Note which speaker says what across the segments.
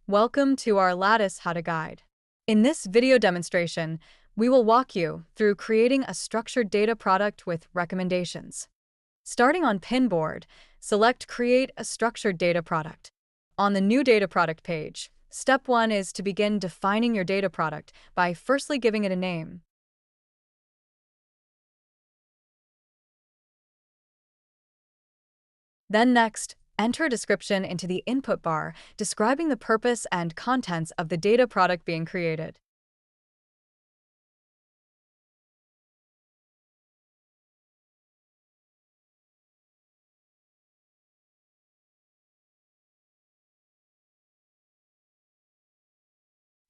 Speaker 1: Welcome to our Lattice How to Guide. In this video demonstration, we will walk you through creating a structured data product with recommendations. Starting on Pinboard, select Create a Structured Data Product. On the New Data Product page, step 1 is to begin defining your data product by firstly giving it a name. Then next, enter a description into the input bar describing the purpose and contents of the data product being created.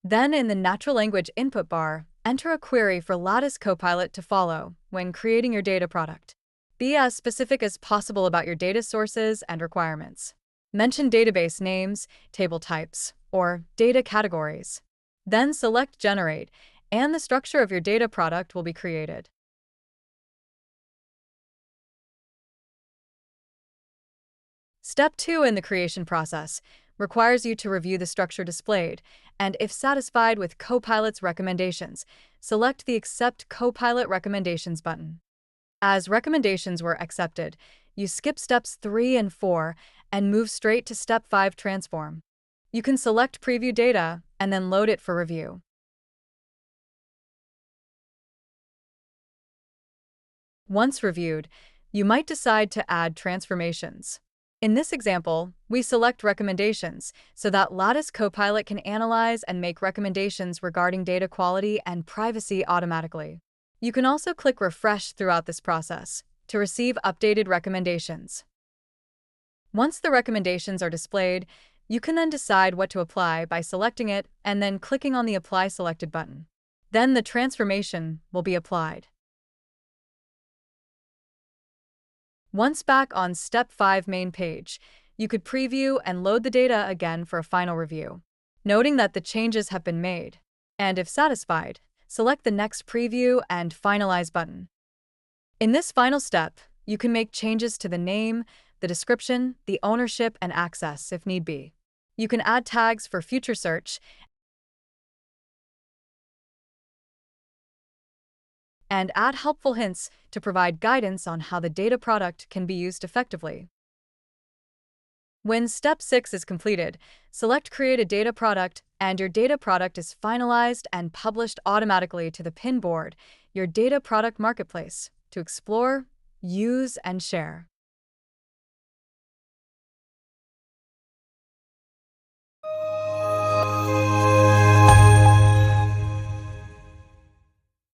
Speaker 1: Then in the natural language input bar, enter a query for Latttice CoPilot to follow when creating your data product. Be as specific as possible about your data sources and requirements. Mention database names, table types, or data categories. Then select Generate, and the structure of your data product will be created. Step 2 in the creation process requires you to review the structure displayed, and if satisfied with CoPilot's recommendations, select the Accept CoPilot Recommendations button. As recommendations were accepted, you skip steps 3 and 4 and move straight to step 5, Transform. You can select Preview Data and then load it for review. Once reviewed, you might decide to add transformations. In this example, we select Recommendations so that Latttice CoPilot can analyze and make recommendations regarding data quality and privacy automatically. You can also click Refresh throughout this process to receive updated recommendations. Once the recommendations are displayed, you can then decide what to apply by selecting it and then clicking on the Apply Selected button. Then the transformation will be applied. Once back on Step 5 main page, you could preview and load the data again for a final review, noting that the changes have been made. And if satisfied, select the next Preview and Finalize button. In this final step, you can make changes to the name, the description, the ownership, and access if need be. You can add tags for future search and add helpful hints to provide guidance on how the data product can be used effectively. When Step 6 is completed, select Create a Data Product, and your data product is finalized and published automatically to the Pinboard, your data product marketplace, to explore, use, and share.